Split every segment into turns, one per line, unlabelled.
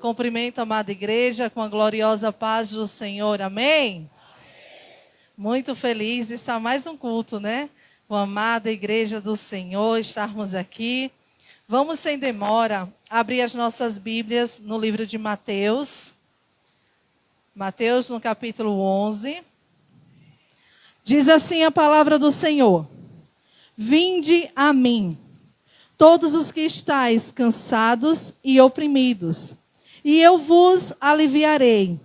Cumprimento a amada igreja com a gloriosa paz do Senhor, amém? Muito feliz de estar mais um culto, né? Com a amada igreja do Senhor, estarmos aqui. Vamos sem demora abrir as nossas Bíblias no livro de Mateus. Mateus no capítulo 11. Diz assim a palavra do Senhor: Vinde a mim, todos os que estáis cansados e oprimidos, e eu vos aliviarei.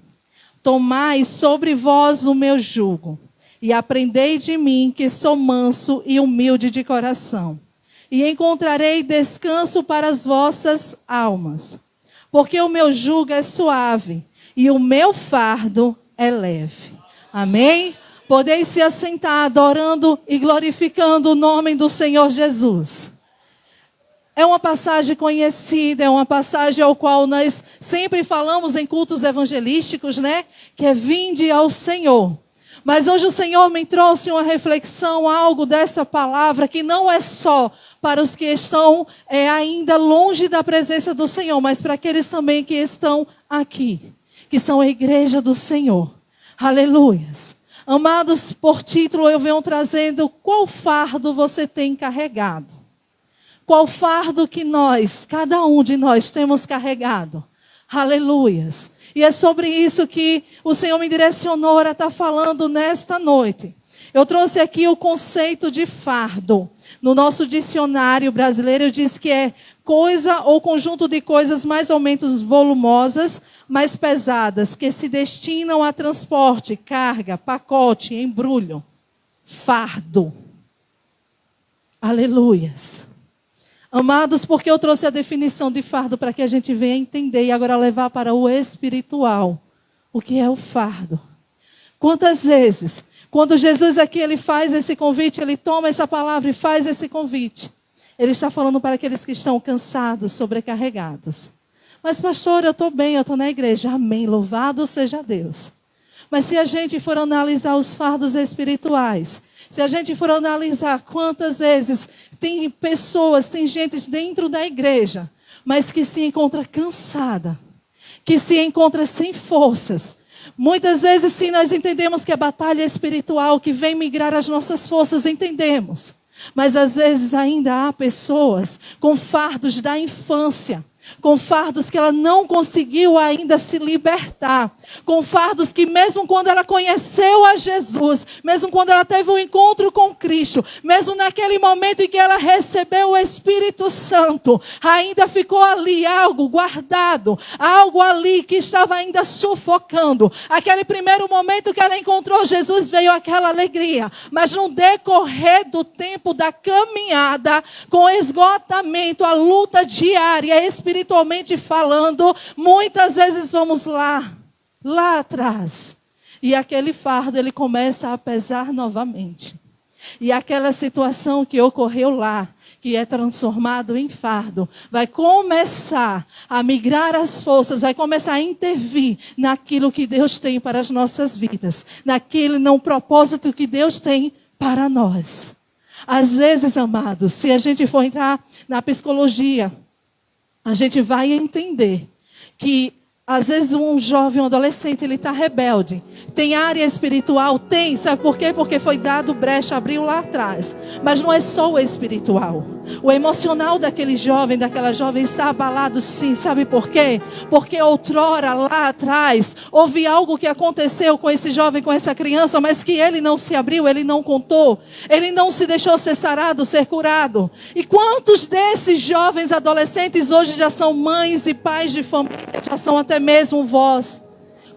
Tomai sobre vós o meu jugo, e aprendei de mim, que sou manso e humilde de coração, e encontrarei descanso para as vossas almas. Porque o meu jugo é suave, e o meu fardo é leve. Amém? Podeis se assentar adorando e glorificando o nome do Senhor Jesus. É uma passagem conhecida, é uma passagem ao qual nós sempre falamos em cultos evangelísticos, né? Que é vinde ao Senhor. Mas hoje o Senhor me trouxe uma reflexão, algo dessa palavra, que não é só para os que estão ainda longe da presença do Senhor, mas para aqueles também que estão aqui, que são a igreja do Senhor. Aleluias. Amados, por título eu venho trazendo: qual fardo você tem carregado? Qual fardo que nós, cada um de nós, temos carregado? Aleluias. E é sobre isso que o Senhor me direcionou a estar falando nesta noite. Eu trouxe aqui o conceito de fardo. No nosso dicionário brasileiro diz que é coisa ou conjunto de coisas mais ou menos volumosas, mais pesadas, que se destinam a transporte, carga, pacote, embrulho. Fardo. Aleluias. Amados, porque eu trouxe a definição de fardo para que a gente venha entender e agora levar para o espiritual o que é o fardo. Quantas vezes, quando Jesus aqui ele faz esse convite, ele toma essa palavra e faz esse convite, ele está falando para aqueles que estão cansados, sobrecarregados. Mas pastor, eu estou bem, eu estou na igreja. Amém, louvado seja Deus. Mas se a gente for analisar os fardos espirituais, se a gente for analisar quantas vezes tem pessoas, tem gente dentro da igreja, mas que se encontra cansada, que se encontra sem forças. Muitas vezes, sim, nós entendemos que a batalha espiritual que vem migrar as nossas forças, entendemos. Mas às vezes ainda há pessoas com fardos da infância, com fardos que ela não conseguiu ainda se libertar, com fardos que mesmo quando ela conheceu a Jesus, mesmo quando ela teve um encontro com Cristo, mesmo naquele momento em que ela recebeu o Espírito Santo, ainda ficou ali algo guardado, algo ali que estava ainda sufocando. Aquele primeiro momento que ela encontrou Jesus, veio aquela alegria, mas no decorrer do tempo da caminhada, com esgotamento, a luta diária, espiritualmente falando, muitas vezes vamos lá atrás, e aquele fardo ele começa a pesar novamente, e aquela situação que ocorreu lá, que é transformado em fardo, vai começar a migrar as forças, vai começar a intervir naquilo que Deus tem para as nossas vidas, no propósito que Deus tem para nós. Às vezes, amados, se a gente for entrar na psicologia, a gente vai entender que às vezes um jovem, um adolescente, ele está rebelde. Tem área espiritual? Tem. Sabe por quê? Porque foi dado brecha, abriu lá atrás. Mas não é só o espiritual. O emocional daquele jovem, daquela jovem está abalado, sim. Sabe por quê? Porque outrora, lá atrás, houve algo que aconteceu com esse jovem, com essa criança, mas que ele não se abriu, ele não contou. Ele não se deixou ser sarado, ser curado. E quantos desses jovens adolescentes hoje já são mães e pais de família, já são até mesmo vós?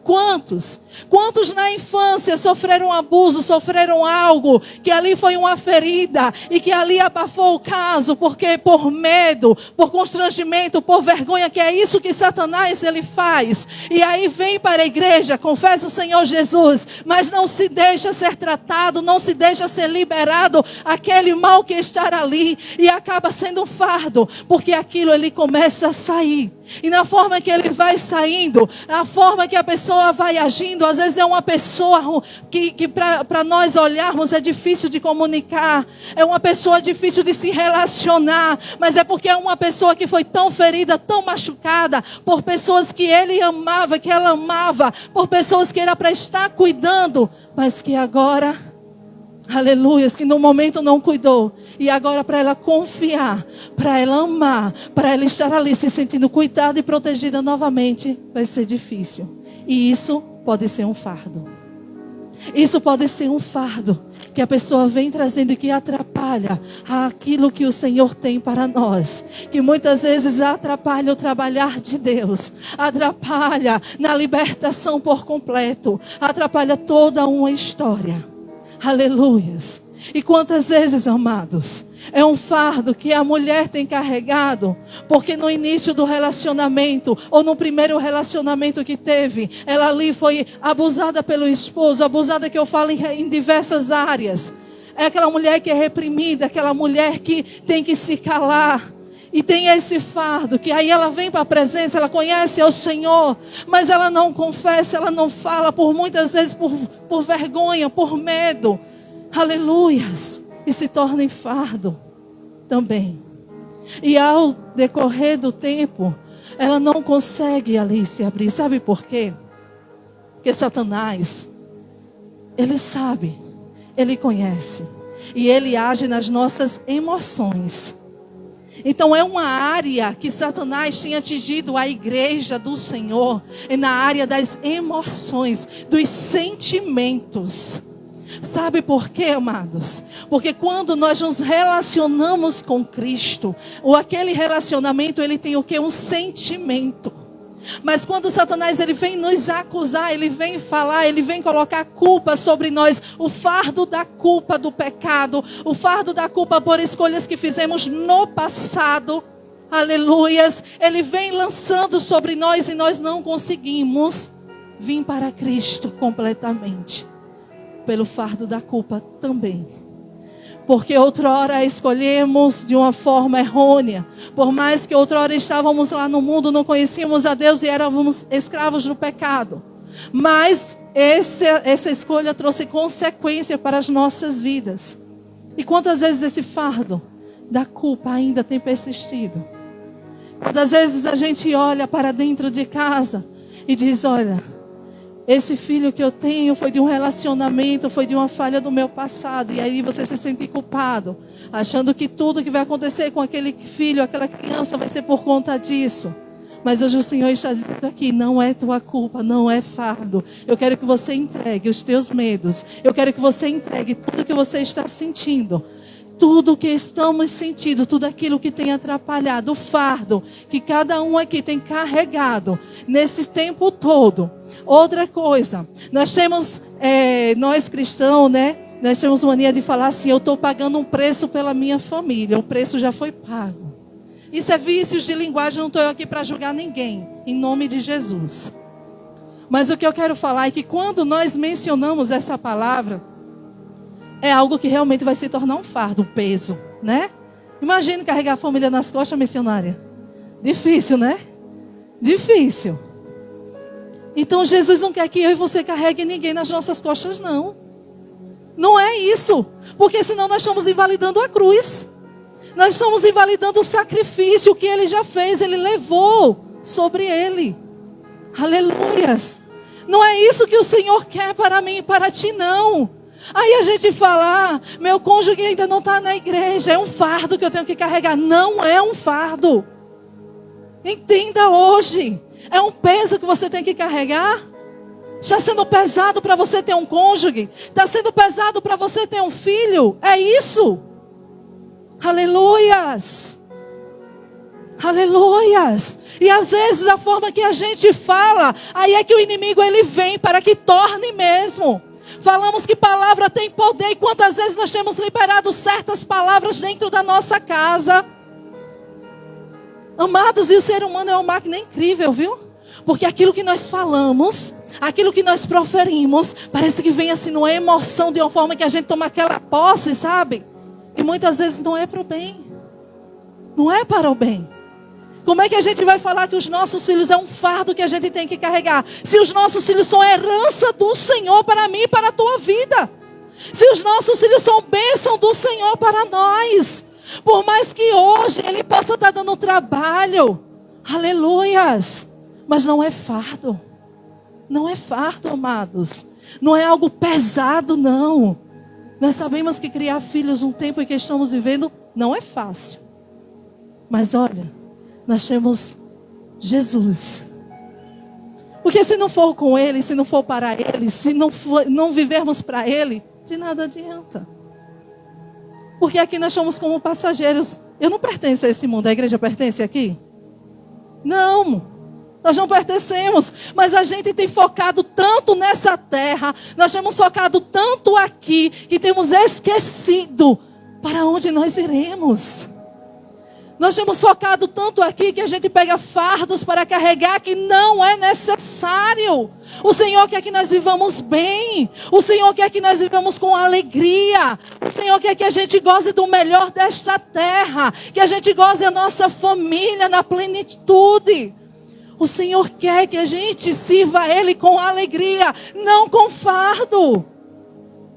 Quantos? Quantos na infância sofreram abuso, sofreram algo, que ali foi uma ferida, e que ali abafou o caso, porque por medo, por constrangimento, por vergonha, que é isso que Satanás ele faz. E aí vem para a igreja, confessa o Senhor Jesus, mas não se deixa ser tratado, não se deixa ser liberado, aquele mal que está ali, e acaba sendo um fardo, porque aquilo ele começa a sair. E na forma que ele vai saindo, a forma que a pessoa vai agindo, às vezes é uma pessoa que para nós olharmos é difícil de comunicar, é uma pessoa difícil de se relacionar, mas é porque é uma pessoa que foi tão ferida, tão machucada, por pessoas que ele amava, que ela amava, por pessoas que era para estar cuidando, mas que agora, aleluias, que no momento não cuidou. E agora para ela confiar, para ela amar, para ela estar ali se sentindo cuidada e protegida novamente, vai ser difícil. E isso pode ser um fardo. Isso pode ser um fardo que a pessoa vem trazendo e que atrapalha aquilo que o Senhor tem para nós. Que muitas vezes atrapalha o trabalhar de Deus. Atrapalha na libertação por completo. Atrapalha toda uma história. Aleluias. E quantas vezes, amados, é um fardo que a mulher tem carregado, porque no início do relacionamento, ou no primeiro relacionamento que teve, ela ali foi abusada pelo esposo, abusada que eu falo em diversas áreas. É aquela mulher que é reprimida, aquela mulher que tem que se calar. E tem esse fardo, que aí ela vem para a presença, ela conhece ao Senhor, mas ela não confessa, ela não fala, por muitas vezes por vergonha, por medo. Aleluias. E se torna em fardo também. E ao decorrer do tempo, ela não consegue ali se abrir. Sabe por quê? Porque Satanás, ele sabe, ele conhece. E ele age nas nossas emoções. Então é uma área que Satanás tem atingido a igreja do Senhor. É na área das emoções, dos sentimentos. Sabe por quê, amados? Porque quando nós nos relacionamos com Cristo, ou aquele relacionamento, ele tem o quê? Um sentimento. Mas quando Satanás ele vem nos acusar, ele vem falar, ele vem colocar culpa sobre nós, o fardo da culpa do pecado, o fardo da culpa por escolhas que fizemos no passado, aleluias, ele vem lançando sobre nós e nós não conseguimos vir para Cristo completamente. Pelo fardo da culpa também. Porque outrora escolhemos de uma forma errônea. Por mais que outrora estávamos lá no mundo, não conhecíamos a Deus e éramos escravos do pecado. Mas essa escolha trouxe consequência para as nossas vidas. E quantas vezes esse fardo da culpa ainda tem persistido? Quantas vezes a gente olha para dentro de casa e diz, olha, esse filho que eu tenho foi de um relacionamento, foi de uma falha do meu passado. E aí você se sente culpado, achando que tudo que vai acontecer com aquele filho, aquela criança vai ser por conta disso. Mas hoje o Senhor está dizendo aqui, não é tua culpa, não é fardo. Eu quero que você entregue os teus medos. Eu quero que você entregue tudo que você está sentindo. Tudo que estamos sentindo, tudo aquilo que tem atrapalhado, o fardo que cada um aqui tem carregado nesse tempo todo. Outra coisa, nós temos, nós cristãos, né? Nós temos mania de falar assim, eu estou pagando um preço pela minha família, o preço já foi pago. Isso é vícios de linguagem, não estou eu aqui para julgar ninguém, em nome de Jesus. Mas o que eu quero falar é que quando nós mencionamos essa palavra, é algo que realmente vai se tornar um fardo, um peso, né? Imagine carregar a família nas costas, missionária. Difícil, né? Difícil. Então Jesus não quer que eu e você carregue ninguém nas nossas costas, não. Não é isso. Porque senão nós estamos invalidando a cruz. Nós estamos invalidando o sacrifício que Ele já fez. Ele levou sobre Ele. Aleluias. Não é isso que o Senhor quer para mim e para ti, não. Aí a gente fala, meu cônjuge ainda não está na igreja. É um fardo que eu tenho que carregar. Não é um fardo. Entenda hoje. É um peso que você tem que carregar. Está sendo pesado para você ter um cônjuge. Está sendo pesado para você ter um filho. É isso. Aleluias. Aleluias. E às vezes a forma que a gente fala, aí é que o inimigo ele vem para que torne mesmo. Falamos que palavra tem poder. E quantas vezes nós temos liberado certas palavras dentro da nossa casa. Amados, e o ser humano é uma máquina incrível, viu? Porque aquilo que nós falamos, aquilo que nós proferimos, parece que vem assim numa emoção, de uma forma que a gente toma aquela posse, sabe? E muitas vezes não é para o bem. Não é para o bem. Como é que a gente vai falar que os nossos filhos é um fardo que a gente tem que carregar? Se os nossos filhos são herança do Senhor para mim e para a tua vida. Se os nossos filhos são bênção do Senhor para nós. Por mais que hoje ele possa estar dando trabalho. Aleluias. Mas não é fardo. Não é fardo, amados. Não é algo pesado, não. Nós sabemos que criar filhos um tempo em que estamos vivendo não é fácil. Mas olha, nós temos Jesus. Porque se não for com Ele, se não for para Ele, se não vivermos para Ele, de nada adianta. Porque aqui nós somos como passageiros. Eu não pertenço a esse mundo. A igreja pertence aqui? Não. Nós não pertencemos. Mas a gente tem focado tanto nessa terra. Nós temos focado tanto aqui. Que temos esquecido para onde nós iremos. Nós temos focado tanto aqui que a gente pega fardos para carregar que não é necessário. O Senhor quer que nós vivamos bem. O Senhor quer que nós vivamos com alegria. O Senhor quer que a gente goze do melhor desta terra. Que a gente goze a nossa família na plenitude. O Senhor quer que a gente sirva a Ele com alegria, não com fardo.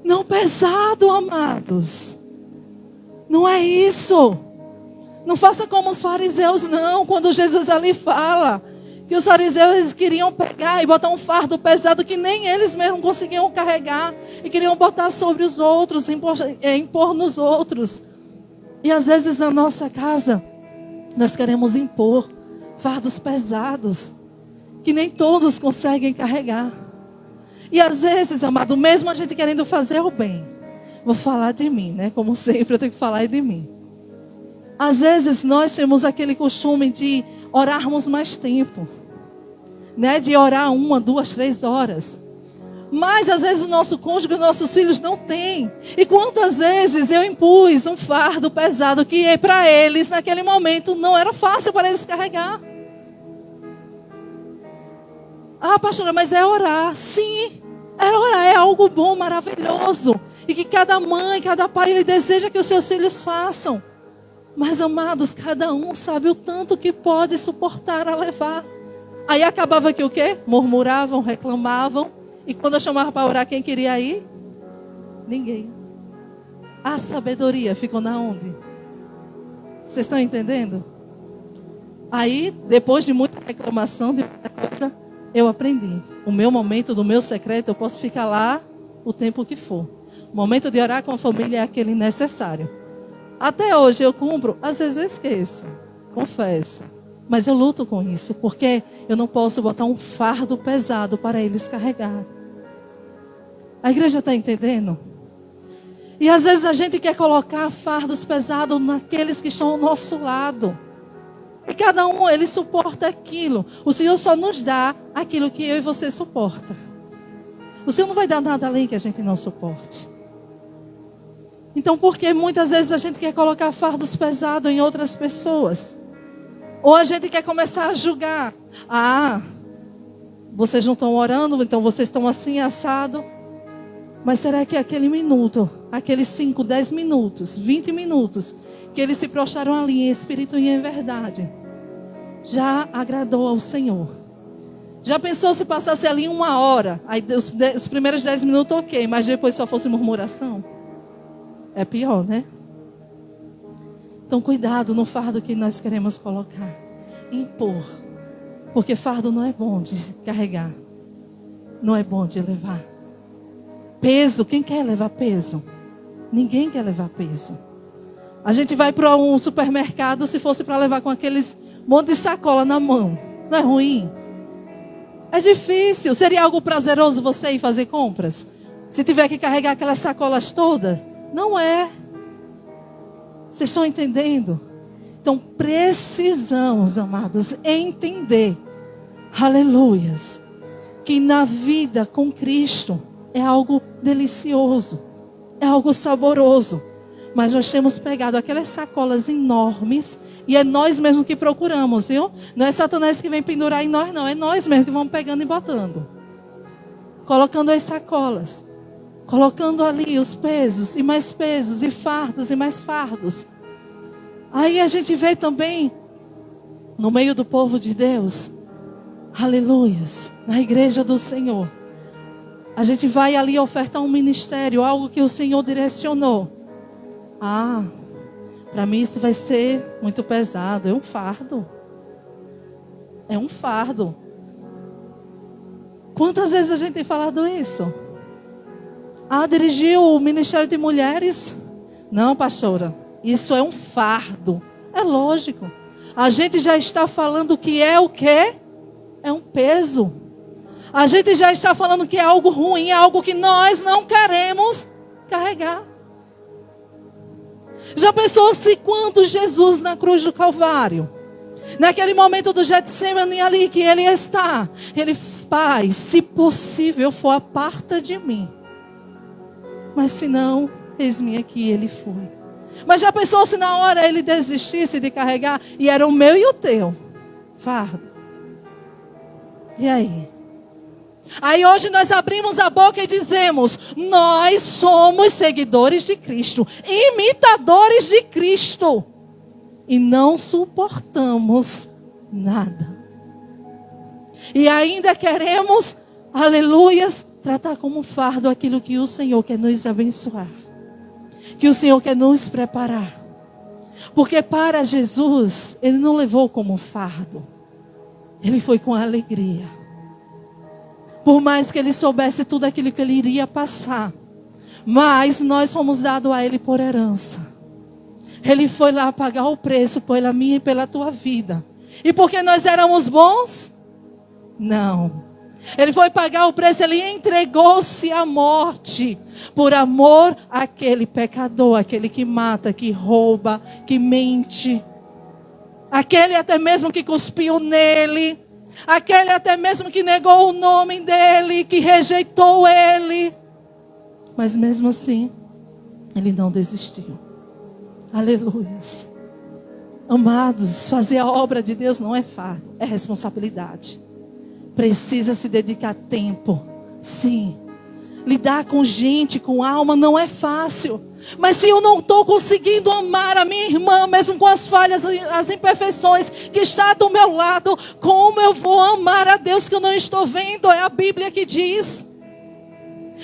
Não pesado, amados. Não é isso. Não faça como os fariseus, não. Quando Jesus ali fala que os fariseus queriam pegar e botar um fardo pesado que nem eles mesmos conseguiam carregar. E queriam botar sobre os outros, impor nos outros. E às vezes na nossa casa, nós queremos impor fardos pesados que nem todos conseguem carregar. E às vezes, amado, mesmo a gente querendo fazer o bem. Vou falar de mim, né? Como sempre eu tenho que falar de mim. Às vezes nós temos aquele costume de orarmos mais tempo, né? De orar 1, 2, 3 horas. Mas às vezes o nosso cônjuge, os nossos filhos não têm. E quantas vezes eu impus um fardo pesado que para eles naquele momento não era fácil para eles carregar. Ah, pastora, mas é orar. Sim, é orar, é algo bom, maravilhoso. E que cada mãe, cada pai, ele deseja que os seus filhos façam. Mas, amados, cada um sabe o tanto que pode suportar a levar. Aí acabava que o quê? Murmuravam, reclamavam. E quando eu chamava para orar, quem queria ir? Ninguém. A sabedoria ficou na onde? Vocês estão entendendo? Aí, depois de muita reclamação, de muita coisa, eu aprendi. O meu momento, do meu secreto, eu posso ficar lá o tempo que for. O momento de orar com a família é aquele necessário. Até hoje eu cumpro, às vezes eu esqueço, confesso. Mas eu luto com isso, porque eu não posso botar um fardo pesado para eles carregar. A igreja está entendendo? E às vezes a gente quer colocar fardos pesados naqueles que estão ao nosso lado. E cada um, ele suporta aquilo. O Senhor só nos dá aquilo que eu e você suporta. O Senhor não vai dar nada além que a gente não suporte. Então, porque muitas vezes a gente quer colocar fardos pesados em outras pessoas. Ou a gente quer começar a julgar. Ah, vocês não estão orando, então vocês estão assim, assado. Mas será que aquele minuto, aqueles 5, 10 minutos, 20 minutos, que eles se prostraram ali em espírito e em verdade, já agradou ao Senhor? Já pensou se passasse ali 1 hora, aí os primeiros 10 minutos ok, mas depois só fosse murmuração? É pior, né? Então cuidado no fardo que nós queremos colocar. Impor. Porque fardo não é bom de carregar. Não é bom de levar. Peso, quem quer levar peso? Ninguém quer levar peso. A gente vai para um supermercado, se fosse para levar com aqueles monte de sacola na mão. Não é ruim? É difícil. Seria algo prazeroso você ir fazer compras? Se tiver que carregar aquelas sacolas todas? Não é. Vocês estão entendendo? Então precisamos, amados, entender, aleluias, que na vida com Cristo é algo delicioso, é algo saboroso. Mas nós temos pegado aquelas sacolas enormes e é nós mesmos que procuramos, viu? Não é Satanás que vem pendurar em nós, não. É nós mesmos que vamos pegando e botando. Colocando as sacolas. Colocando ali os pesos e mais pesos e fardos e mais fardos. Aí a gente vê também no meio do povo de Deus, aleluias, na igreja do Senhor, a gente vai ali ofertar um ministério, algo que o Senhor direcionou. Para mim isso vai ser muito pesado, é um fardo. É um fardo. Quantas vezes a gente tem falado isso? Dirigiu o Ministério de Mulheres? Não, pastora, isso é um fardo. É lógico. A gente já está falando que é o quê? É um peso. A gente já está falando que é algo ruim, é algo que nós não queremos carregar. Já pensou se quando Jesus na cruz do Calvário, naquele momento do Getsemane ali que ele está, ele, Pai, se possível for, aparta de mim. Mas se não, eis-me aqui, ele foi. Mas já pensou se na hora ele desistisse de carregar e era o meu e o teu fardo? E aí? Aí hoje nós abrimos a boca e dizemos: nós somos seguidores de Cristo, imitadores de Cristo, e não suportamos nada. E ainda queremos, aleluias, tratar como fardo aquilo que o Senhor quer nos abençoar, que o Senhor quer nos preparar. Porque para Jesus, Ele não levou como fardo, Ele foi com alegria. Por mais que Ele soubesse tudo aquilo que Ele iria passar, mas nós fomos dados a Ele por herança. Ele foi lá pagar o preço pela minha e pela tua vida. E porque nós éramos bons? Não. Ele foi pagar o preço, Ele entregou-se à morte por amor àquele pecador, aquele que mata, que rouba, que mente, aquele até mesmo que cuspiu nele, aquele até mesmo que negou o nome dele, que rejeitou ele. Mas mesmo assim, Ele não desistiu. Aleluias. Amados, fazer a obra de Deus não é fácil, é responsabilidade. Precisa se dedicar tempo. Sim. Lidar com gente, com alma, não é fácil. Mas se eu não estou conseguindo amar a minha irmã, mesmo com as falhas, as imperfeições que está do meu lado, como eu vou amar a Deus que eu não estou vendo? É a Bíblia que diz.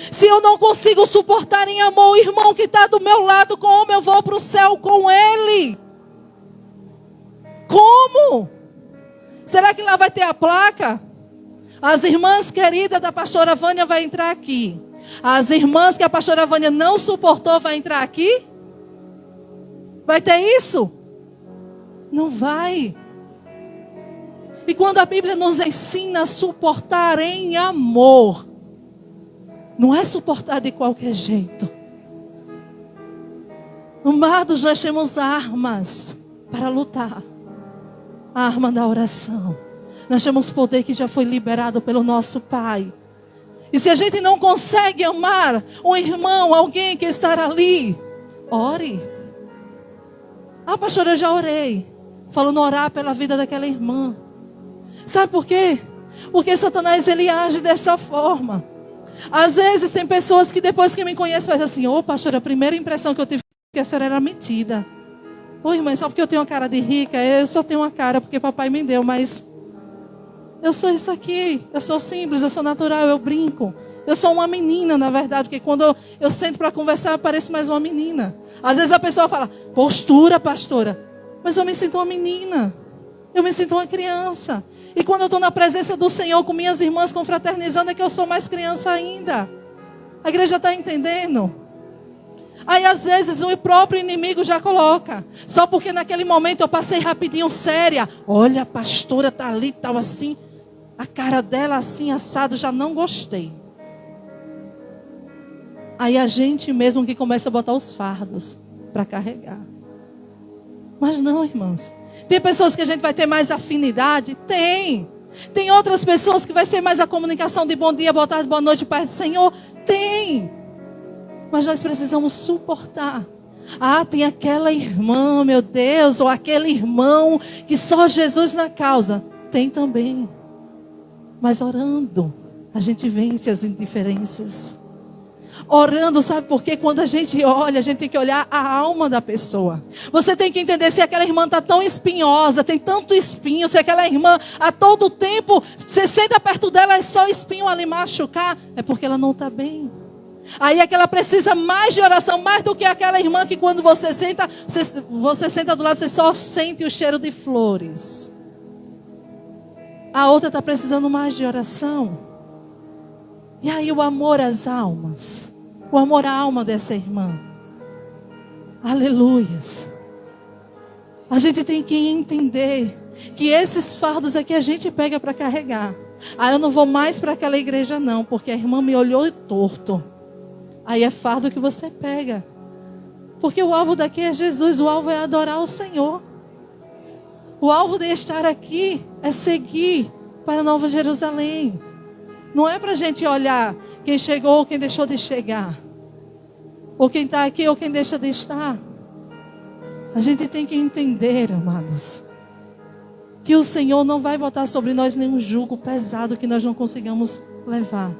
Se eu não consigo suportar em amor o irmão que está do meu lado, como eu vou para o céu com ele? Como? Será que lá vai ter a placa? As irmãs queridas da pastora Vânia vai entrar aqui. As irmãs que a pastora Vânia não suportou vai entrar aqui? Vai ter isso? Não vai. E quando a Bíblia nos ensina a suportar em amor, não é suportar de qualquer jeito. Amados, nós temos armas para lutar. A arma da oração. Nós temos poder que já foi liberado pelo nosso Pai. E se a gente não consegue amar um irmão, alguém que está ali, ore. Pastor, eu já orei. Falando orar pela vida daquela irmã. Sabe por quê? Porque Satanás, ele age dessa forma. Às vezes tem pessoas que depois que me conhecem, fazem assim: pastor, a primeira impressão que eu tive foi que a senhora era metida. Irmã, só porque eu tenho uma cara de rica, eu só tenho uma cara porque papai me deu, mas eu sou isso aqui, eu sou simples, eu sou natural, eu brinco. Eu sou uma menina, na verdade, porque quando eu sento para conversar, eu pareço mais uma menina. Às vezes a pessoa fala: postura, pastora. Mas eu me sinto uma menina, eu me sinto uma criança. E quando eu estou na presença do Senhor, com minhas irmãs confraternizando, é que eu sou mais criança ainda. A igreja está entendendo? Aí às vezes o próprio inimigo já coloca. Só porque naquele momento eu passei rapidinho séria. Olha, a pastora está ali, estava assim. A cara dela assim, assado, já não gostei. Aí a gente mesmo que começa a botar os fardos para carregar. Mas não, irmãos. Tem pessoas que a gente vai ter mais afinidade? Tem. Tem outras pessoas que vai ser mais a comunicação de bom dia, boa tarde, boa noite, Pai do Senhor? Tem. Mas nós precisamos suportar. Tem aquela irmã, meu Deus, ou aquele irmão que só Jesus na causa. Tem também. Mas orando, a gente vence as indiferenças. orando, sabe por quê? Quando a gente olha, a gente tem que olhar a alma da pessoa. Você tem que entender se aquela irmã está tão espinhosa, tem tanto espinho, se aquela irmã a todo tempo, você senta perto dela, é só espinho ali machucar, é porque ela não está bem. Aí é que ela precisa mais de oração, mais do que aquela irmã que quando você senta do lado, você só sente o cheiro de flores. A outra está precisando mais de oração. E aí o amor às almas. O amor à alma dessa irmã. Aleluias. A gente tem que entender que esses fardos é que a gente pega para carregar. Eu não vou mais para aquela igreja não, porque a irmã me olhou torto. Aí é fardo que você pega. Porque o alvo daqui é Jesus, o alvo é adorar o Senhor. O alvo de estar aqui é seguir para Nova Jerusalém. Não é para a gente olhar quem chegou ou quem deixou de chegar. Ou quem está aqui ou quem deixa de estar. A gente tem que entender, amados, que o Senhor não vai botar sobre nós nenhum jugo pesado que nós não consigamos levar.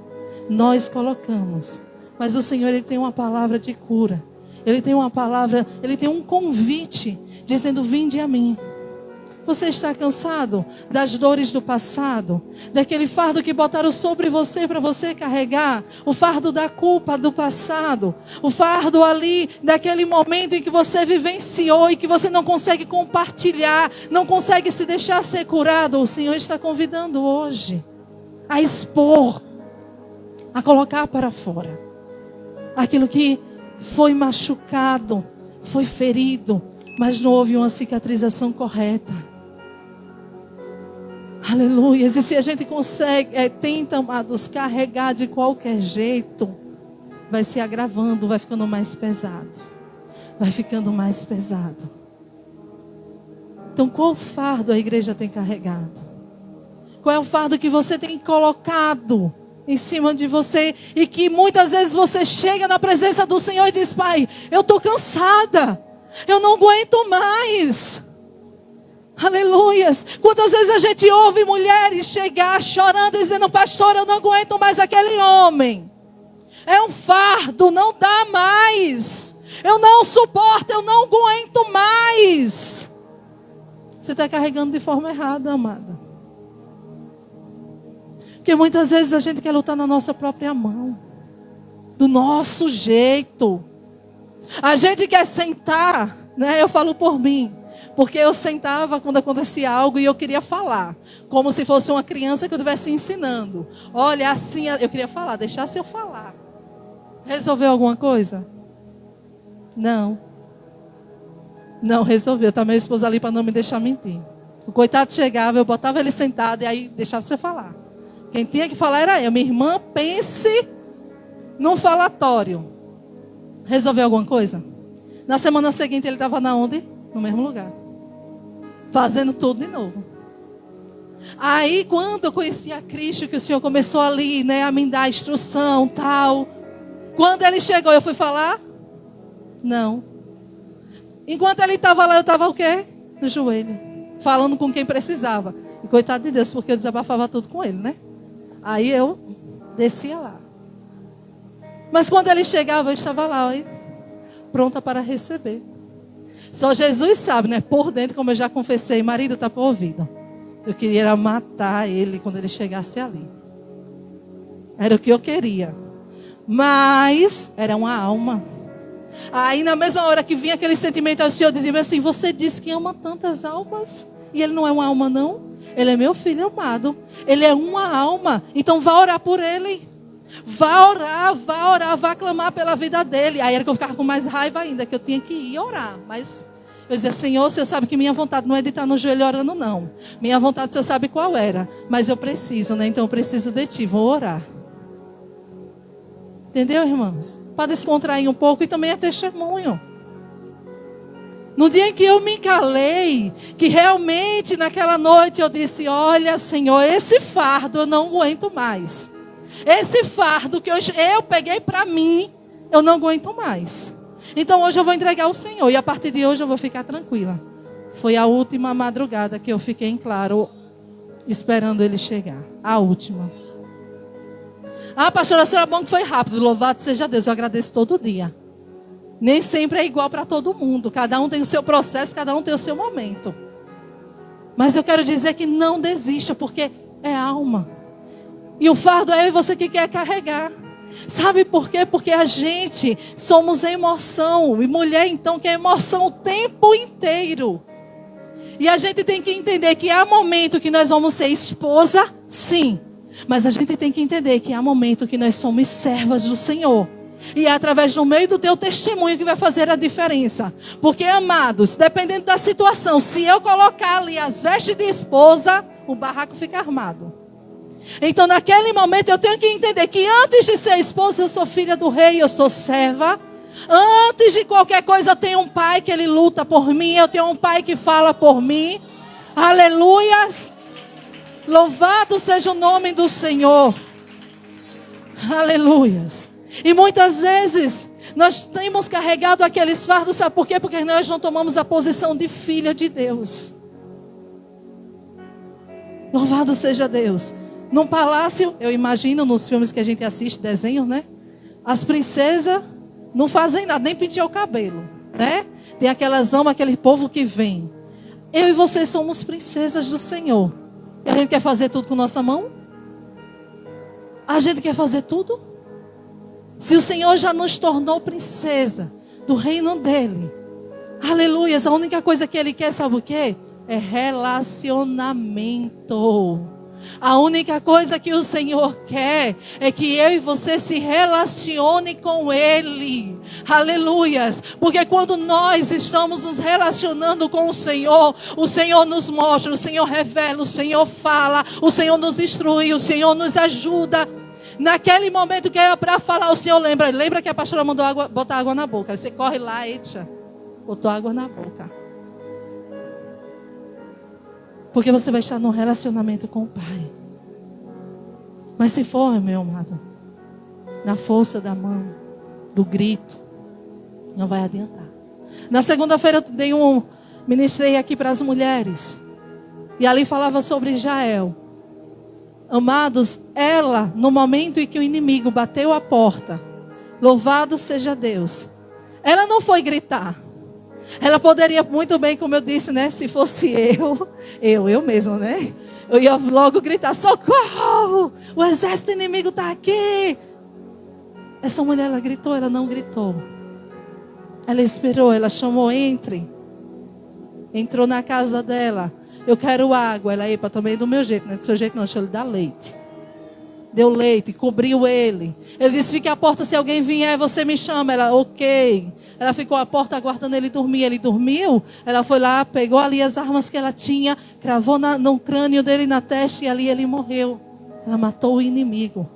Nós colocamos. Mas o Senhor, Ele tem uma palavra de cura. Ele tem uma palavra, Ele tem um convite, dizendo, vinde a mim. Você está cansado das dores do passado? Daquele fardo que botaram sobre você para você carregar? O fardo da culpa do passado? O fardo ali daquele momento em que você vivenciou e que você não consegue compartilhar, não consegue se deixar ser curado? O Senhor está convidando hoje a expor, a colocar para fora aquilo que foi machucado, foi ferido, mas não houve uma cicatrização correta. Aleluia. E se a gente consegue, tenta, amados, carregar de qualquer jeito, vai se agravando, vai ficando mais pesado. Vai ficando mais pesado. Então, qual fardo a igreja tem carregado? Qual é o fardo que você tem colocado em cima de você? E que muitas vezes você chega na presença do Senhor e diz, Pai, eu estou cansada. Eu não aguento mais. Aleluias. Quantas vezes a gente ouve mulheres chegar chorando, dizendo, pastor, eu não aguento mais aquele homem. É um fardo, não dá mais. Eu não suporto, eu não aguento mais. Você está carregando de forma errada, amada. Porque muitas vezes a gente quer lutar na nossa própria mão. Do nosso jeito. A gente quer sentar, né? Eu falo por mim. Porque eu sentava quando acontecia algo e eu queria falar. Como se fosse uma criança que eu estivesse ensinando. Olha, assim, eu queria falar, deixasse eu falar. Resolveu alguma coisa? Não. Não resolveu. Tá meu esposo ali para não me deixar mentir. O coitado chegava, eu botava ele sentado e aí deixava você falar. Quem tinha que falar era eu. Minha irmã, pense num falatório. Resolveu alguma coisa? Na semana seguinte ele estava na onde? No mesmo lugar. Fazendo tudo de novo. Aí quando eu conheci a Cristo, que o Senhor começou ali, né, a me dar instrução, tal. Quando ele chegou, eu fui falar? Não. Enquanto ele estava lá, eu estava o quê? No joelho. Falando com quem precisava. E coitado de Deus, porque eu desabafava tudo com ele, né? Aí eu descia lá. Mas quando ele chegava, eu estava lá, ó, pronta para receber. Só Jesus sabe, né? Por dentro, como eu já confessei, marido está por ouvido. Eu queria matar ele quando ele chegasse ali. Era o que eu queria. Mas era uma alma. Aí na mesma hora que vinha aquele sentimento, o Senhor dizia assim, você disse que ama tantas almas? E ele não é uma alma não? Ele é meu filho amado. Ele é uma alma. Então vá orar por ele. Vá orar, vá clamar pela vida dele. Aí era que eu ficava com mais raiva ainda, que eu tinha que ir orar. Mas eu dizia, Senhor, o Senhor sabe que minha vontade não é de estar no joelho orando, não. Minha vontade, o Senhor sabe qual era. Mas eu preciso, né? Então eu preciso de ti, vou orar. Entendeu, irmãos? Para descontrair um pouco e também é testemunho. No dia em que eu me calei, que realmente naquela noite eu disse, olha, Senhor, esse fardo eu não aguento mais. Esse fardo que eu peguei para mim, eu não aguento mais. Então hoje eu vou entregar ao Senhor. E a partir de hoje eu vou ficar tranquila. Foi a última madrugada que eu fiquei em claro, esperando ele chegar. A última. Ah, pastora, será bom que foi rápido. Louvado seja Deus, eu agradeço todo dia. Nem sempre é igual para todo mundo. Cada um tem o seu processo, cada um tem o seu momento. Mas eu quero dizer que não desista, porque é alma. E o fardo é eu e você que quer carregar. Sabe por quê? Porque a gente somos emoção. E mulher, então, que é emoção o tempo inteiro. E a gente tem que entender que há momento que nós vamos ser esposa, sim. Mas a gente tem que entender que há momento que nós somos servas do Senhor. E é através do meio do teu testemunho que vai fazer a diferença. Porque, amados, dependendo da situação, se eu colocar ali as vestes de esposa, o barraco fica armado. Então, naquele momento, eu tenho que entender que antes de ser esposa, eu sou filha do rei, eu sou serva. Antes de qualquer coisa, eu tenho um pai que ele luta por mim, eu tenho um pai que fala por mim. Aleluias! Louvado seja o nome do Senhor. Aleluias! E muitas vezes, nós temos carregado aqueles fardos, sabe por quê? Porque nós não tomamos a posição de filha de Deus. Louvado seja Deus. Num palácio, eu imagino nos filmes que a gente assiste, desenhos, né? As princesas não fazem nada, nem pentear o cabelo, né? Tem aquelas almas, aquele povo que vem. Eu e você somos princesas do Senhor. E a gente quer fazer tudo com nossa mão? A gente quer fazer tudo? Se o Senhor já nos tornou princesa do reino dele. Aleluias, a única coisa que ele quer, sabe o quê? É relacionamento. A única coisa que o Senhor quer é que eu e você se relacione com Ele. Aleluias. Porque quando nós estamos nos relacionando com o Senhor nos mostra, o Senhor revela, o Senhor fala, o Senhor nos instrui, o Senhor nos ajuda. Naquele momento que era para falar, o Senhor lembra que a pastora mandou botar água na boca. Aí você corre lá, eita, botou água na boca. Porque você vai estar num relacionamento com o Pai. Mas se for, meu amado, na força da mão, do grito, não vai adiantar. Na segunda-feira eu ministrei aqui para as mulheres. E ali falava sobre Jael. Amados, ela, no momento em que o inimigo bateu a porta, louvado seja Deus, ela não foi gritar. Ela poderia muito bem, como eu disse, né? Se fosse eu mesmo, né? Eu ia logo gritar, socorro! O exército inimigo está aqui. Essa mulher, ela gritou, ela não gritou. Ela esperou, ela chamou, entre. Entrou na casa dela. Eu quero água. Ela, epa, também do meu jeito, né? Do seu jeito não, deixa eu lhe dar leite. Deu leite, cobriu ele. Ele disse, fique à porta, se alguém vier, você me chama. Ela, ok. Ela ficou à porta aguardando ele dormir. Ele dormiu. Ela foi lá, pegou ali as armas que ela tinha, cravou no crânio dele, na testa, e ali ele morreu. Ela matou o inimigo.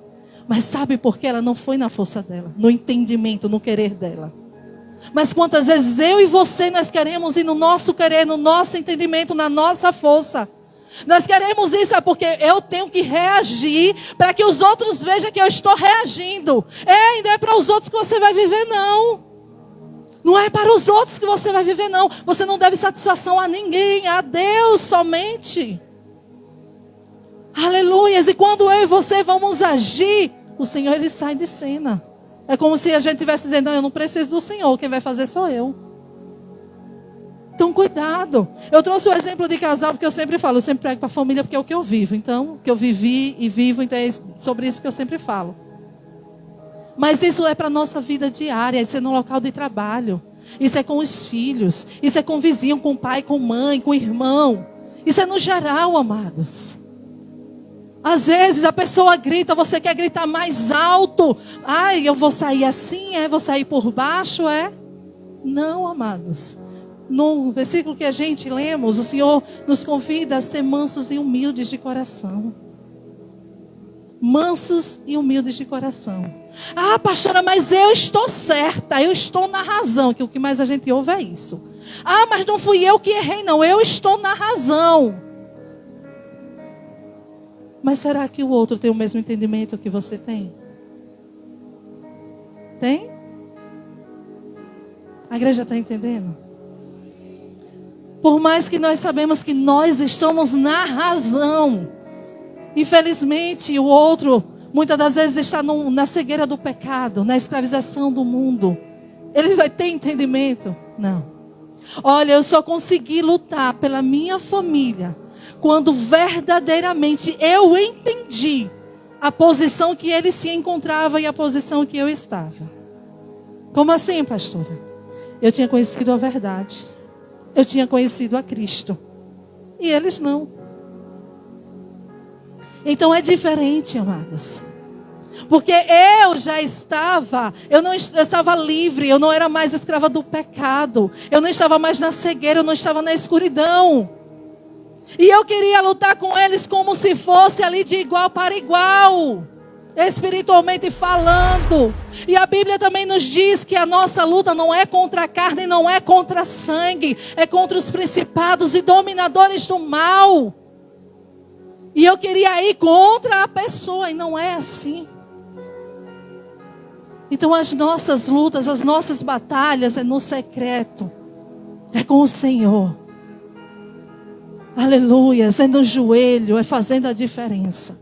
Mas sabe por quê? Ela não foi na força dela, no entendimento, no querer dela. Mas quantas vezes eu e você, nós queremos ir no nosso querer, no nosso entendimento, na nossa força. Nós queremos isso, sabe? Porque eu tenho que reagir para que os outros vejam que eu estou reagindo. Não é para os outros que você vai viver, não. Não é para os outros que você vai viver, não. Você não deve satisfação a ninguém, a Deus somente. Aleluias. E quando eu e você vamos agir, o Senhor, ele sai de cena. É como se a gente estivesse dizendo, não, eu não preciso do Senhor, quem vai fazer sou eu. Então, cuidado. Eu trouxe o exemplo de casal, porque eu sempre falo, eu sempre prego para a família, porque é o que eu vivo. Então, o que eu vivi e vivo, então é sobre isso que eu sempre falo. Mas isso é para a nossa vida diária, isso é no local de trabalho. Isso é com os filhos, isso é com o vizinho, com o pai, com a mãe, com o irmão. Isso é no geral, amados. Às vezes a pessoa grita, você quer gritar mais alto. Ai, eu vou sair assim, vou sair por baixo, Não, amados. No versículo que a gente lemos, o Senhor nos convida a ser mansos e humildes de coração. Mansos e humildes de coração. Ah, pastora, mas eu estou certa, eu estou na razão. Que o que mais a gente ouve é isso. Ah, mas não fui eu que errei, não. Eu estou na razão. Mas será que o outro tem o mesmo entendimento que você tem? Tem? A igreja está entendendo? Por mais que nós sabemos que nós estamos na razão, infelizmente o outro muitas das vezes está na cegueira do pecado, na escravização do mundo, ele vai ter entendimento? Não. Olha, eu só consegui lutar pela minha família quando verdadeiramente eu entendi a posição que ele se encontrava e a posição que eu estava. Como assim, pastora? Eu tinha conhecido a verdade. Eu tinha conhecido a Cristo. E eles não. Então é diferente, amados. Porque eu já estava, eu estava livre, eu não era mais escrava do pecado. Eu não estava mais na cegueira, eu não estava na escuridão. E eu queria lutar com eles como se fosse ali de igual para igual, espiritualmente falando. E a Bíblia também nos diz que a nossa luta não é contra a carne, não é contra sangue, é contra os principados e dominadores do mal. E eu queria ir contra a pessoa, e não é assim. Então as nossas lutas, as nossas batalhas é no secreto, é com o Senhor. Aleluia, é no joelho, é fazendo a diferença.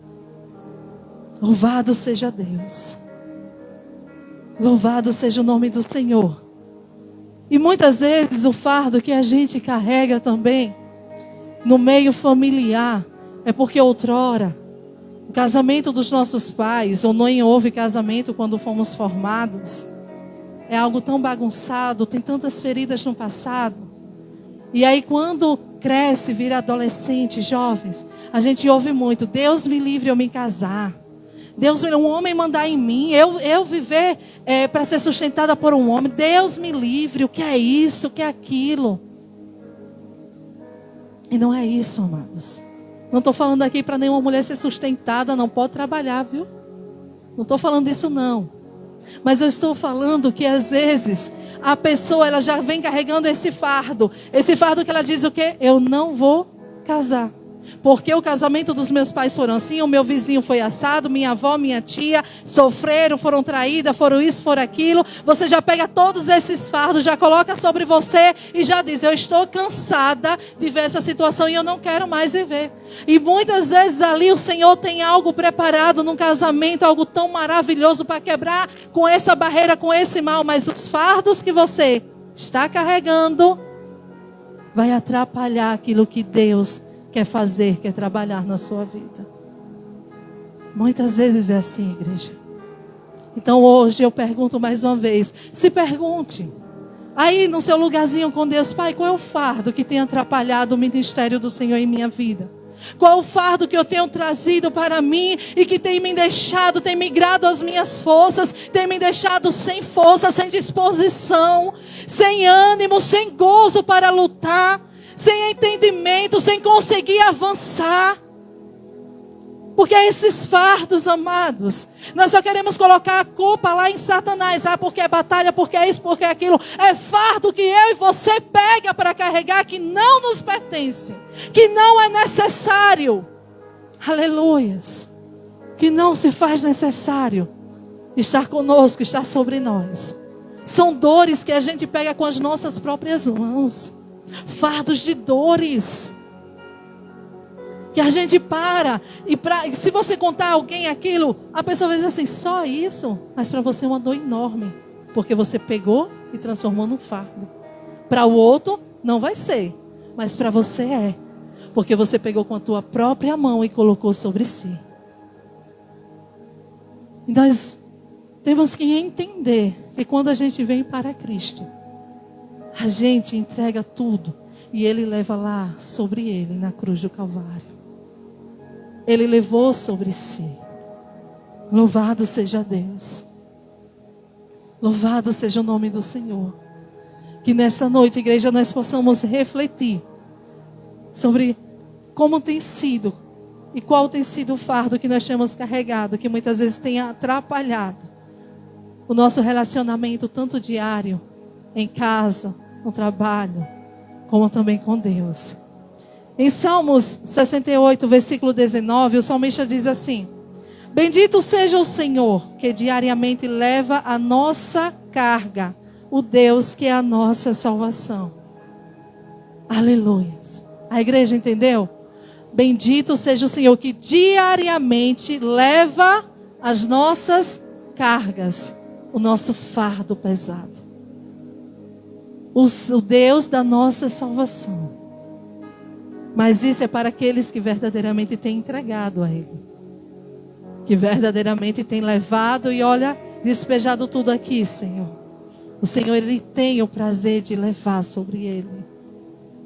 Louvado seja Deus. Louvado seja o nome do Senhor. E muitas vezes o fardo que a gente carrega também no meio familiar é porque outrora o casamento dos nossos pais, ou não houve casamento quando fomos formados, é algo tão bagunçado, tem tantas feridas no passado. E aí quando cresce, vira adolescente, jovens, a gente ouve muito: Deus me livre eu me casar. Deus, um homem mandar em mim, eu viver para ser sustentada por um homem. Deus me livre, o que é isso, o que é aquilo? E não é isso, amados. Não estou falando aqui para nenhuma mulher ser sustentada, não pode trabalhar, viu? Não estou falando disso não. Mas eu estou falando que às vezes a pessoa ela já vem carregando esse fardo que ela diz o quê? Eu não vou casar. Porque o casamento dos meus pais foram assim, o meu vizinho foi assado, minha avó, minha tia sofreram, foram traídas, foram isso, foram aquilo. Você já pega todos esses fardos, já coloca sobre você e já diz: eu estou cansada de ver essa situação e eu não quero mais viver. E muitas vezes ali o Senhor tem algo preparado num casamento, algo tão maravilhoso para quebrar com essa barreira, com esse mal. Mas os fardos que você está carregando vai atrapalhar aquilo que Deus quer fazer, quer trabalhar na sua vida. Muitas vezes é assim, igreja. Então hoje eu pergunto mais uma vez. Se pergunte. Aí no seu lugarzinho com Deus: Pai, qual é o fardo que tem atrapalhado o ministério do Senhor em minha vida? Qual é o fardo que eu tenho trazido para mim e que tem me deixado, tem migrado as minhas forças, tem me deixado sem força, sem disposição, sem ânimo, sem gozo para lutar, sem entendimento, sem conseguir avançar? Porque esses fardos, amados, nós só queremos colocar a culpa lá em Satanás. Porque é batalha, porque é isso, porque é aquilo. É fardo que eu e você pega para carregar, que não nos pertence, que não é necessário. Aleluias. Que não se faz necessário estar conosco, estar sobre nós. São dores que a gente pega com as nossas próprias mãos. Fardos de dores que a gente para e se você contar a alguém aquilo, a pessoa vai dizer assim: só isso? Mas para você é uma dor enorme, porque você pegou e transformou num fardo. Para o outro não vai ser, mas para você é, porque você pegou com a tua própria mão e colocou sobre si. E nós temos que entender que quando a gente vem para Cristo, a gente entrega tudo e Ele leva lá sobre Ele, na cruz do Calvário. Ele levou sobre si. Louvado seja Deus. Louvado seja o nome do Senhor. Que nessa noite, igreja, nós possamos refletir sobre como tem sido e qual tem sido o fardo que nós temos carregado, que muitas vezes tem atrapalhado o nosso relacionamento, tanto diário, em casa, no trabalho, como também com Deus. Em Salmos 68, versículo 19, o salmista diz assim: bendito seja o Senhor, que diariamente leva a nossa carga, o Deus que é a nossa salvação. Aleluia. A igreja entendeu? Bendito seja o Senhor, que diariamente leva as nossas cargas, o nosso fardo pesado. O Deus da nossa salvação. Mas isso é para aqueles que verdadeiramente têm entregado a Ele. Que verdadeiramente têm levado e olha, despejado tudo aqui, Senhor. O Senhor, Ele tem o prazer de levar sobre Ele.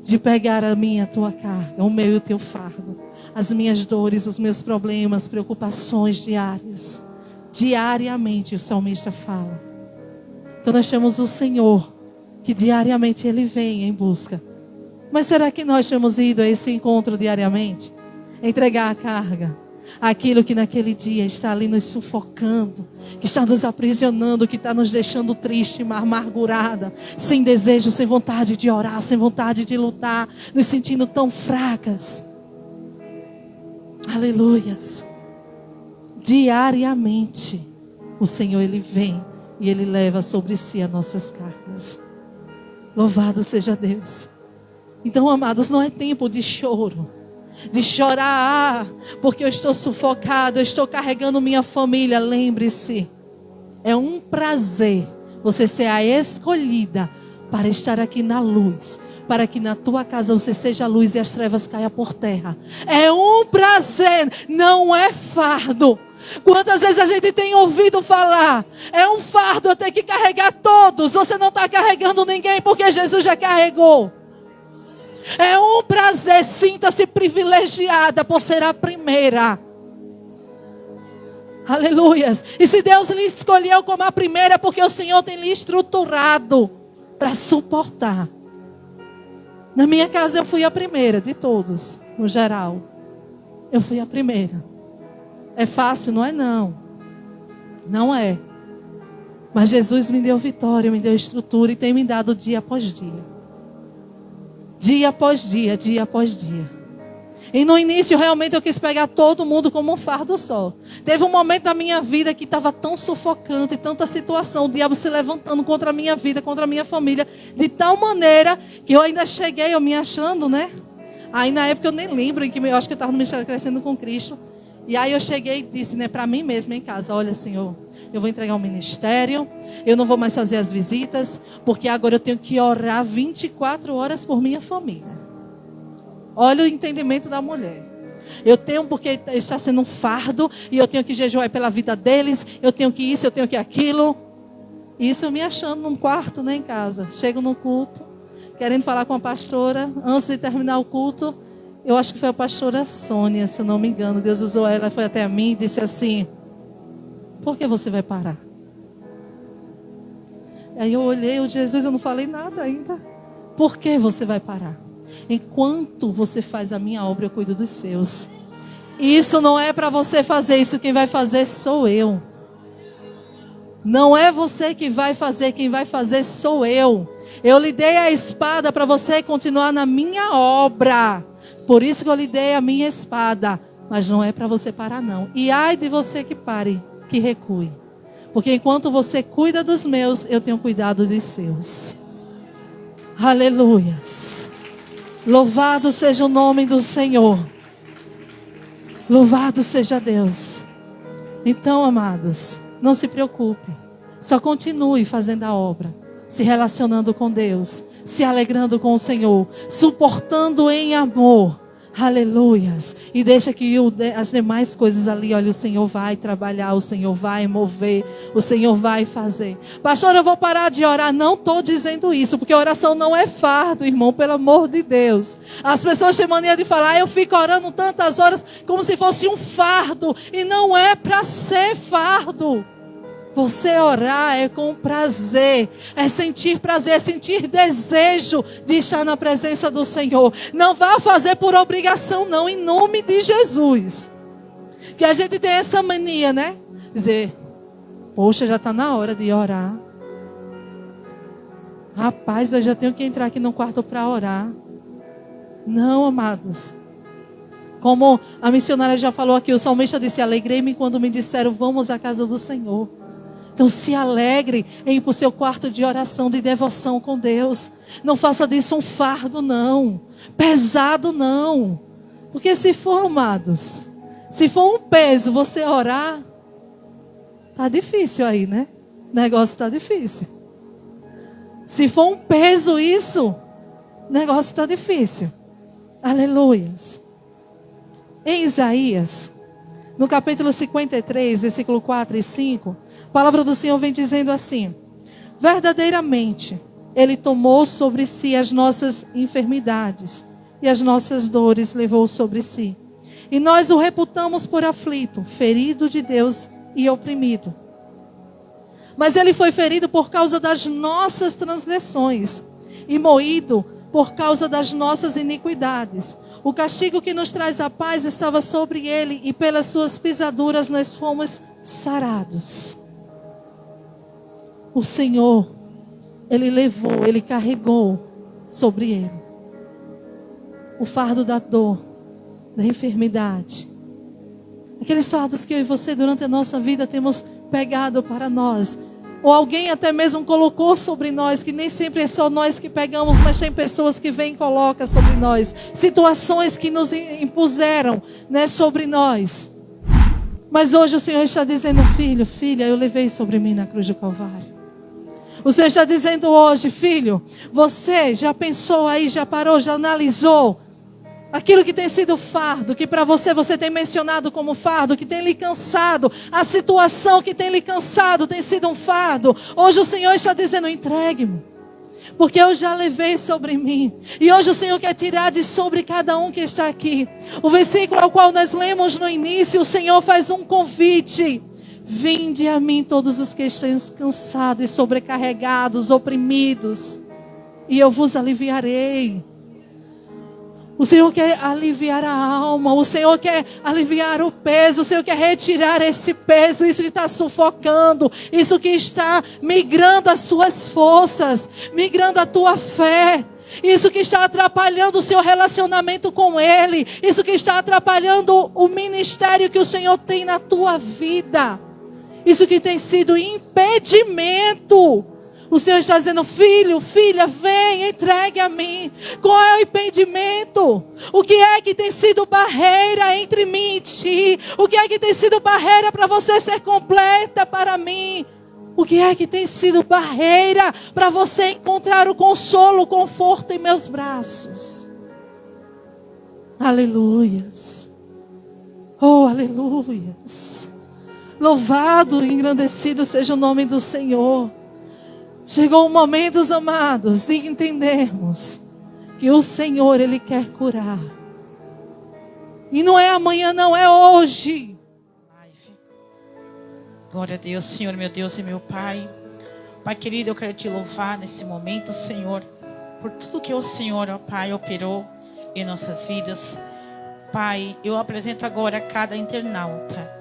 De pegar a minha, a tua carga, o meu e o teu fardo. As minhas dores, os meus problemas, preocupações diárias. Diariamente o salmista fala. Então nós temos o Senhor, que diariamente Ele vem em busca. Mas será que nós temos ido a esse encontro diariamente? Entregar a carga. Aquilo que naquele dia está ali nos sufocando, que está nos aprisionando, que está nos deixando triste, amargurada, sem desejo, sem vontade de orar, sem vontade de lutar, nos sentindo tão fracas. Aleluias. Diariamente o Senhor, Ele vem e Ele leva sobre si as nossas cargas. Louvado seja Deus. Então, amados, não é tempo de choro, de chorar, porque eu estou sufocado, eu estou carregando minha família. Lembre-se, é um prazer você ser a escolhida para estar aqui na luz, para que na tua casa você seja a luz e as trevas caiam por terra. É um prazer, não é fardo. Quantas vezes a gente tem ouvido falar, é um fardo eu ter que carregar todos. Você não está carregando ninguém porque Jesus já carregou. É um prazer, sinta-se privilegiada por ser a primeira. Aleluias. E se Deus lhe escolheu como a primeira, é porque o Senhor tem lhe estruturado para suportar. Na minha casa eu fui a primeira de todos, no geral. Eu fui a primeira. É fácil? Não é não. Não é. Mas Jesus me deu vitória, me deu estrutura e tem me dado dia após dia. Dia após dia, dia após dia. E no início realmente eu quis pegar todo mundo como um fardo só. Teve um momento da minha vida que estava tão sufocante, tanta situação, o diabo se levantando contra a minha vida, contra a minha família, de tal maneira que eu ainda cheguei, eu me achando, né? Aí na época eu nem lembro, em que eu acho que eu estava no Ministério Crescendo com Cristo. E aí eu cheguei e disse, né, para mim mesma em casa, olha, Senhor, eu vou entregar o ministério, eu não vou mais fazer as visitas, porque agora eu tenho que orar 24 horas por minha família. Olha o entendimento da mulher. Eu tenho, porque está sendo um fardo, e eu tenho que jejuar pela vida deles, eu tenho que isso, eu tenho que aquilo. Isso eu me achando num quarto, né, em casa. Chego no culto, querendo falar com a pastora, antes de terminar o culto, eu acho que foi a pastora Sônia, se eu não me engano. Deus usou ela, foi até a mim e disse assim, por que você vai parar? Aí eu olhei, Jesus, eu não falei nada ainda. Por que você vai parar? Enquanto você faz a minha obra, eu cuido dos seus. Isso não é para você fazer, isso quem vai fazer sou eu. Não é você que vai fazer, quem vai fazer sou eu. Eu lhe dei a espada para você continuar na minha obra. Por isso que eu lhe dei a minha espada. Mas não é para você parar não. E ai de você que pare, que recue. Porque enquanto você cuida dos meus, eu tenho cuidado dos seus. Aleluias. Louvado seja o nome do Senhor. Louvado seja Deus. Então, amados, não se preocupe. Só continue fazendo a obra. Se relacionando com Deus. Se alegrando com o Senhor. Suportando em amor. Aleluias. E deixa que as demais coisas ali, olha, o Senhor vai trabalhar, o Senhor vai mover, o Senhor vai fazer. Pastor, eu vou parar de orar. Não estou dizendo isso, porque oração não é fardo, irmão, pelo amor de Deus. As pessoas têm mania de falar, eu fico orando tantas horas como se fosse um fardo. E não é para ser fardo. Você orar é com prazer, é sentir prazer, é sentir desejo de estar na presença do Senhor. Não vá fazer por obrigação não, em nome de Jesus. Que a gente tem essa mania, né? Dizer, poxa, já está na hora de orar. Rapaz, eu já tenho que entrar aqui no quarto para orar. Não, amados. Como a missionária já falou aqui, o salmista disse, alegrei-me quando me disseram, vamos à casa do Senhor. Então se alegre em ir para o seu quarto de oração, de devoção com Deus. Não faça disso um fardo não. Pesado não. Porque se for, amados, se for um peso você orar, Tá difícil aí, né? O negócio tá difícil. Se for um peso isso, o negócio tá difícil. Aleluias. Em Isaías, no capítulo 53, versículo 4 e 5, a palavra do Senhor vem dizendo assim: verdadeiramente, Ele tomou sobre si as nossas enfermidades e as nossas dores levou sobre si. E nós o reputamos por aflito, ferido de Deus e oprimido. Mas Ele foi ferido por causa das nossas transgressões e moído por causa das nossas iniquidades. O castigo que nos traz a paz estava sobre Ele e pelas suas pisaduras nós fomos sarados. O Senhor, Ele levou, Ele carregou sobre Ele o fardo da dor, da enfermidade. Aqueles fardos que eu e você durante a nossa vida temos pegado para nós. Ou alguém até mesmo colocou sobre nós, que nem sempre é só nós que pegamos, mas tem pessoas que vêm e colocam sobre nós. Situações que nos impuseram, né, sobre nós. Mas hoje o Senhor está dizendo: filho, filha, eu levei sobre mim na cruz do Calvário. O Senhor está dizendo hoje: filho, você já pensou aí, já parou, já analisou aquilo que tem sido fardo, que para você tem mencionado como fardo, que tem lhe cansado, a situação que tem lhe cansado tem sido um fardo. Hoje o Senhor está dizendo: entregue-me, porque eu já levei sobre mim. E hoje o Senhor quer tirar de sobre cada um que está aqui. O versículo ao qual nós lemos no início, o Senhor faz um convite: vinde a mim todos os que estáis cansados e sobrecarregados, oprimidos, e eu vos aliviarei. O Senhor quer aliviar a alma, o Senhor quer aliviar o peso, o Senhor quer retirar esse peso, isso que está sufocando, isso que está migrando as suas forças, migrando a tua fé, isso que está atrapalhando o seu relacionamento com Ele, isso que está atrapalhando o ministério que o Senhor tem na tua vida, isso que tem sido impedimento. O Senhor está dizendo: filho, filha, vem, entregue a mim. Qual é o impedimento? O que é que tem sido barreira entre mim e ti? O que é que tem sido barreira para você ser completa para mim? O que é que tem sido barreira para você encontrar o consolo, o conforto em meus braços? Aleluias. Oh, aleluias. Louvado e engrandecido seja o nome do Senhor. Chegou o momento, amados, de entendermos que o Senhor, Ele quer curar. E não é amanhã, não, é hoje.
Glória a Deus, Senhor, meu Deus e meu Pai. Pai querido, eu quero te louvar nesse momento, Senhor, por tudo que o Senhor, ó Pai, operou em nossas vidas. Pai, eu apresento agora cada internauta.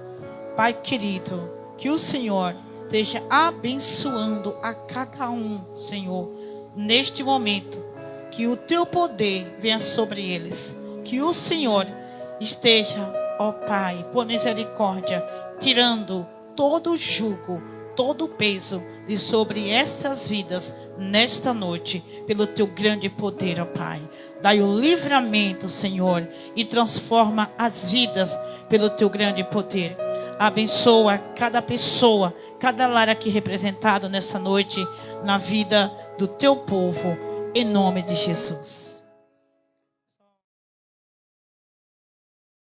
Pai querido, que o Senhor esteja abençoando a cada um, Senhor, neste momento. Que o teu poder venha sobre eles. Que o Senhor esteja, ó Pai, por misericórdia, tirando todo o jugo, todo o peso de sobre estas vidas nesta noite, pelo teu grande poder, ó Pai. Dai o livramento, Senhor, e transforma as vidas pelo teu grande poder. Abençoa cada pessoa, cada lar aqui representado nessa noite, na vida do teu povo, em nome de Jesus.